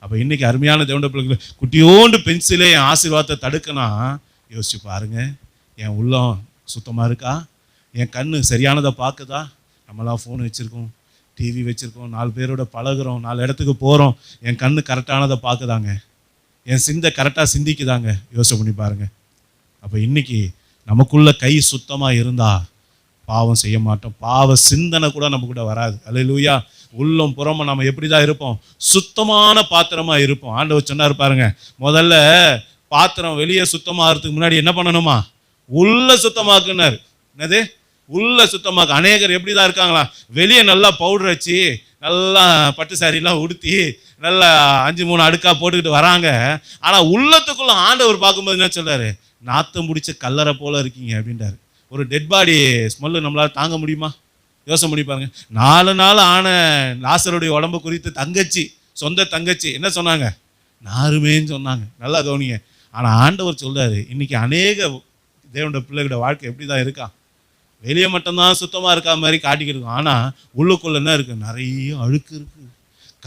அப்போ இன்னைக்கு அருமையான தேவனுடைய பிள்ளைகளை குட்டியோண்டு பென்சிலே என் ஆசீர்வாதத்தை தடுக்கனா யோசிச்சு பாருங்க. என் உள்ளம் சுத்தமாக இருக்கா? என் கண்ணு சரியானதை பார்க்குதா? நம்மளாம் ஃபோன் வச்சுருக்கோம், டிவி வச்சுருக்கோம், 4 பேரோட பழகுறோம், 4 இடத்துக்கு போகிறோம். என் கண்ணு கரெக்டானதை பார்க்குதாங்க? என் சிந்தை கரெக்டாக சிந்திக்குதாங்க? யோசனை பண்ணி பாருங்க. அப்போ இன்னைக்கு நமக்குள்ள கை சுத்தமாக இருந்தால் பாவம் செய்ய மாட்டோம். பாவ சிந்தனை கூட நம்ம கூட வராது. அல்லேலூயா. உள்ளம் புறமா நம்ம எப்படி தான் இருப்போம்? சுத்தமான பாத்திரமா இருப்போம். ஆண்டவர் சொன்னார் பாருங்க, முதல்ல பாத்திரம் வெளியே சுத்தமாகறதுக்கு முன்னாடி என்ன பண்ணணுமா? உள்ள சுத்தமாக்குனார். என்னது? உள்ள சுத்தமாக்கு. அநேகர் எப்படி தான் இருக்காங்களா? வெளியே நல்லா பவுடர் வச்சு நல்லா பட்டு சாரிலாம் உடுத்தி நல்லா 5-3 அடுக்கா போட்டுக்கிட்டு வராங்க. ஆனால் உள்ளத்துக்குள்ள ஆண்டவர் பார்க்கும்போது என்ன சொல்றாரு? நாத்தம் முடிச்ச கல்லறை போல இருக்கீங்க அப்படின்றாரு. ஒரு டெட் பாடி ஸ்மெல்லு நம்மளால் தாங்க முடியுமா? யோசனை பண்ணி பாருங்க. 4 நாள் ஆன லாசருடைய உடம்பு குறித்து தங்கச்சி, சொந்த தங்கச்சி என்ன சொன்னாங்க? நாருமேன்னு சொன்னாங்க. நல்லா கவனிங்க. ஆனால் ஆண்டவர் சொல்றாரு, இன்னைக்கு அநேக தேவனுடைய பிள்ளைகளோட வாழ்க்கை எப்படி தான் இருக்கா? வெளியே மட்டும்தான் சுத்தமாக இருக்கா மாதிரி காட்டிக்கிட்டு இருக்கும். ஆனால் உள்ளுக்குள்ள என்ன இருக்கு? நிறைய அழுக்கு இருக்கு,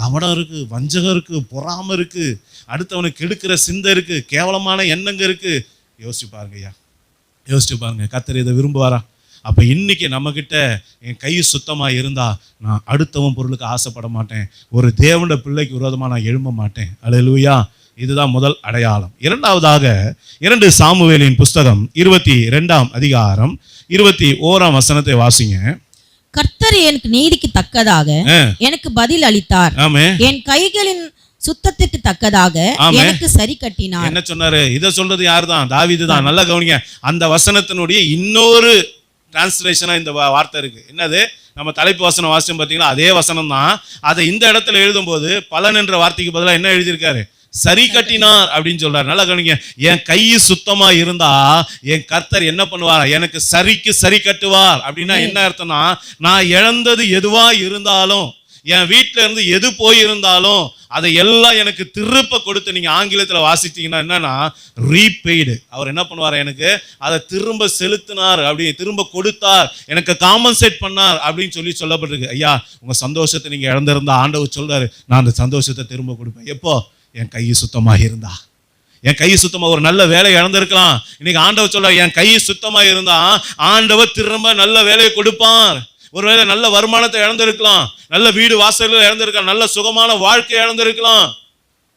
கவனம் இருக்கு, வஞ்சகம் இருக்கு, பொறாமை இருக்கு, அடுத்தவனுக்கு கெடுக்கிற சிந்தை இருக்கு, கேவலமான எண்ணங்க இருக்கு. யோசிச்சு பாருங்க ஐயா, யோசிச்சு பாருங்க. கர்த்தர் இதை விரும்புவாரா? அப்போ இன்னைக்கு நம்மக்கிட்ட என் கை சுத்தமாக இருந்தால் நான் அடுத்தவன் பொருளுக்கு ஆசைப்பட மாட்டேன். ஒரு தேவனுடைய பிள்ளைக்கு விரோதமாக நான் எழும்ப மாட்டேன். அல்லேலூயா. இதுதான் முதல் அடையாளம். இரண்டாவதாக 2 சாமுவேலின் புஸ்தகம் 22ஆம் அதிகாரம் 21ஆம் வசனத்தை வாசிங்க. கர்த்தர் எனக்கு நீதிக்கு தக்கதாக எனக்கு பதில் அளித்தார். என் கைகளின் சுத்தத்துக்கு தக்கதாக எனக்கு சரி கட்டினார். என்ன சொன்னாரு? இதை சொல்றது யார் தான்? தாவீது தான். நல்லா கவனிங்க. அந்த வசனத்தினுடைய இன்னொரு டிரான்ஸ்லேஷனா இந்த வார்த்தை இருக்கு. என்னது? நம்ம தலைப்பு வசனம் வாசிச்சோம் பார்த்தீங்களா? அதே வசனம் தான். அதை இந்த இடத்துல எழுதும்போது பலன் என்ற வார்த்தைக்கு பதிலாக என்ன எழுதியிருக்காரு? சரி கட்டினார் அப்படின்னு சொல்றாரு. நல்லா கவனிங்க. என் கை சுத்தமா இருந்தா என் கர்த்தர் என்ன பண்ணுவார்? எனக்கு சரிக்கு சரி கட்டுவார். அப்படின்னா என்ன அர்த்தம்னா, நான் இழந்தது எதுவா இருந்தாலும், என் வீட்டில இருந்து எது போயிருந்தாலும் அதை எல்லாம் எனக்கு திருப்ப கொடுத்து, நீங்க ஆங்கிலத்தில் வாசித்தீங்கன்னா என்னன்னா ரீபெய்டு. அவர் என்ன பண்ணுவார்? எனக்கு அதை திரும்ப செலுத்தினார், அப்படி திரும்ப கொடுத்தார், எனக்கு காம்பன்சேட் பண்ணார் அப்படின்னு சொல்லப்பட்டிருக்கு. ஐயா, உங்க சந்தோஷத்தை நீங்க இழந்திருந்தா ஆண்டவர் சொல்றாரு, நான் அந்த சந்தோஷத்தை திரும்ப கொடுப்பேன். எப்போ? என் கை சுத்தமாக இருந்தா. என் கை சுத்தமாக. ஒரு நல்ல வேலை இழந்திருக்கலாம், இன்னைக்கு ஆண்டவர் சொல்ற என் கை சுத்தமாக இருந்தா ஆண்டவர் திரும்ப நல்ல வேலையை கொடுப்பார். ஒருவேளை நல்ல வருமானத்தை இழந்திருக்கலாம், நல்ல வீடு வாசல்கள் இழந்திருக்கலாம், நல்ல சுகமான வாழ்க்கை இழந்திருக்கலாம்.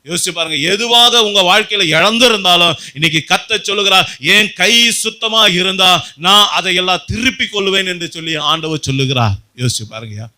யோசிச்சு பாருங்க. எதுவாக உங்க வாழ்க்கையில இழந்திருந்தாலும் இன்னைக்கு கர்த்தர் சொல்லுகிறார், என் கை சுத்தமா இருந்தா நான் அதை எல்லாம் திருப்பி கொள்வேன் என்று சொல்லி ஆண்டவர் சொல்லுகிறார். யோசிச்சு பாருங்க.